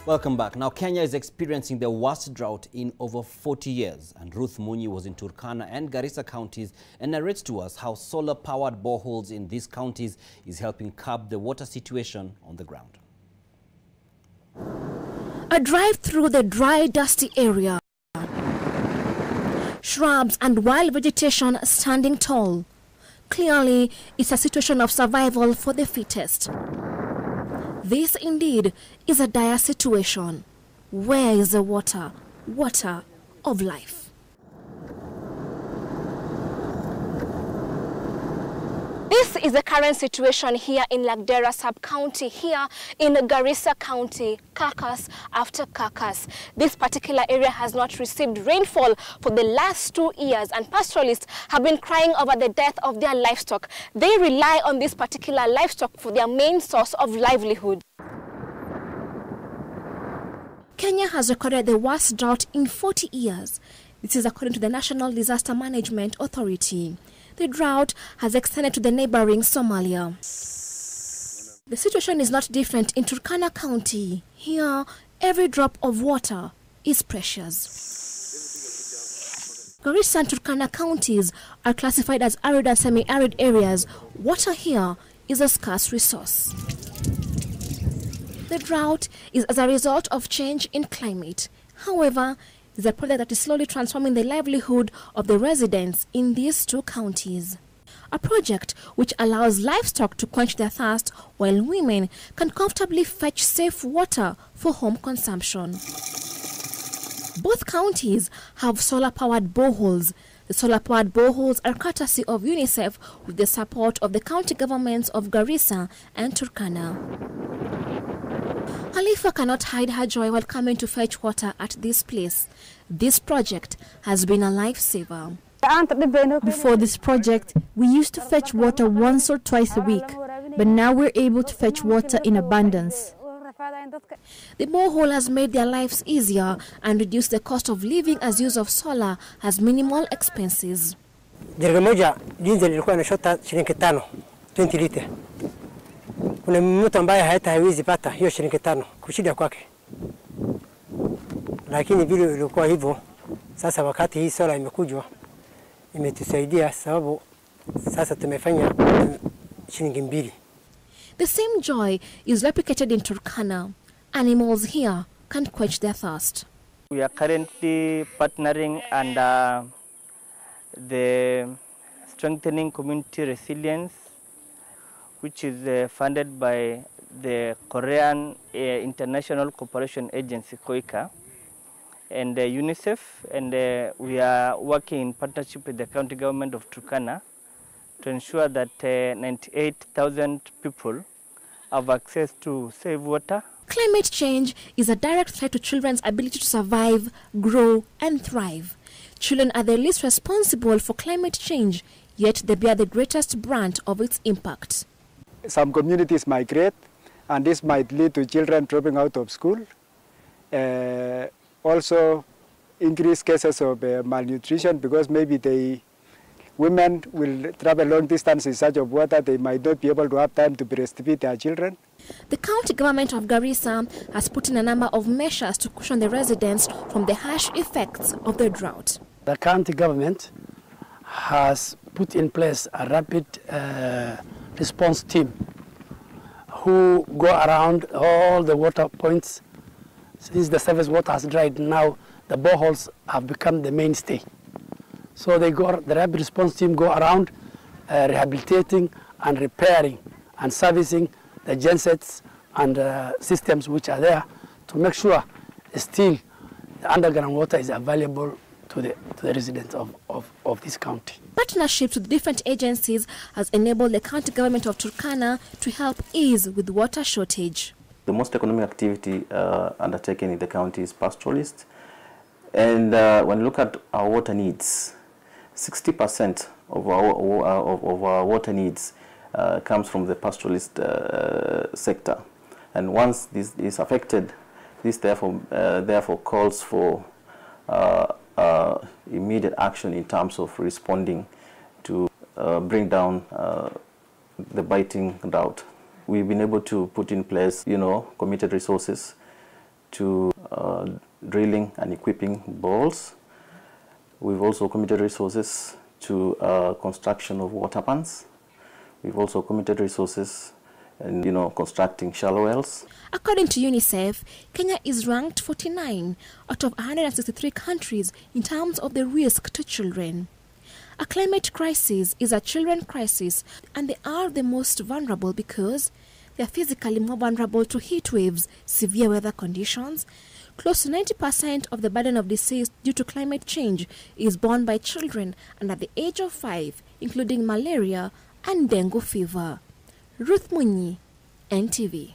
Welcome back. Now, Kenya is experiencing the worst drought in over 40 years. And Ruth Munyi was in Turkana and Garissa counties and narrates to us how solar-powered boreholes in these counties is helping curb the water situation on the ground. A drive through the dry, dusty area. Shrubs and wild vegetation standing tall. Clearly, it's a situation of survival for the fittest. This indeed is a dire situation. Where is the water? Water of life. This is the current situation here in Lagdera sub-county, here in Garissa County, carcass after carcass. This particular area has not received rainfall for the last 2 years, and pastoralists have been crying over the death of their livestock. They rely on this particular livestock for their main source of livelihood. Kenya has recorded the worst drought in 40 years. This is according to the National Disaster Management Authority. The drought has extended to the neighboring Somalia. The situation is not different in Turkana County. Here, every drop of water is precious. Garissa and Turkana counties are classified as arid and semi-arid areas. Water here is a scarce resource. The drought is as a result of change in climate. However, it's a project that is slowly transforming the livelihood of the residents in these two counties. A project which allows livestock to quench their thirst while women can comfortably fetch safe water for home consumption. Both counties have solar-powered boreholes. The solar-powered boreholes are courtesy of UNICEF with the support of the county governments of Garissa and Turkana. Khalifa cannot hide her joy while coming to fetch water at this place. This project has been a lifesaver. Before this project, we used to fetch water once or twice a week, but now we're able to fetch water in abundance. The borehole has made their lives easier and reduced the cost of living as use of solar has minimal expenses. 20 lita. Kuna mtu ambaye hawezi pata hiyo shilingi 5 kushida kwake. Lakini vile ilikuwa hivyo, sasa wakati hii sola imekujwa imetusaidia sababu sasa tumefanya shilingi 2. The same joy is replicated in Turkana. Animals here can quench their thirst. We are currently partnering under the Strengthening Community Resilience, which is funded by the Korean International Cooperation Agency, KOICA, and UNICEF, and we are working in partnership with the county government of Turkana to ensure that 98,000 people have access to safe water. Climate change is a direct threat to children's ability to survive, grow, and thrive. Children are the least responsible for climate change, yet they bear the greatest brunt of its impact. Some communities migrate, and this might lead to children dropping out of school. Also, increased cases of malnutrition because maybe women will travel long distances in search of water. They might not be able to have time to breastfeed their children. The county government of Garissa has put in a number of measures to cushion the residents from the harsh effects of the drought. The county government has put in place a rapid response team who go around all the water points. Since the surface water has dried, now the boreholes have become the mainstay. So the rapid response team go around rehabilitating and repairing and servicing the gensets and systems which are there to make sure still the underground water is available to the residents of this county. Partnerships with different agencies has enabled the county government of Turkana to help ease with water shortage. The most economic activity undertaken in the county is pastoralist. And when you look at our water needs, 60% of our water needs comes from the pastoralist sector. And once this is affected, this therefore calls for immediate action in terms of responding to bring down the biting drought. We've been able to put in place, committed resources to drilling and equipping boreholes. We've also committed resources to construction of water pans. We've also committed resources in, constructing shallow wells. According to UNICEF, Kenya is ranked 49 out of 163 countries in terms of the risk to children. A climate crisis is a children crisis, and they are the most vulnerable because they are physically more vulnerable to heat waves, severe weather conditions. Close to 90% of the burden of disease due to climate change is borne by children under the age of 5, including malaria and dengue fever. Ruth Munyi, NTV.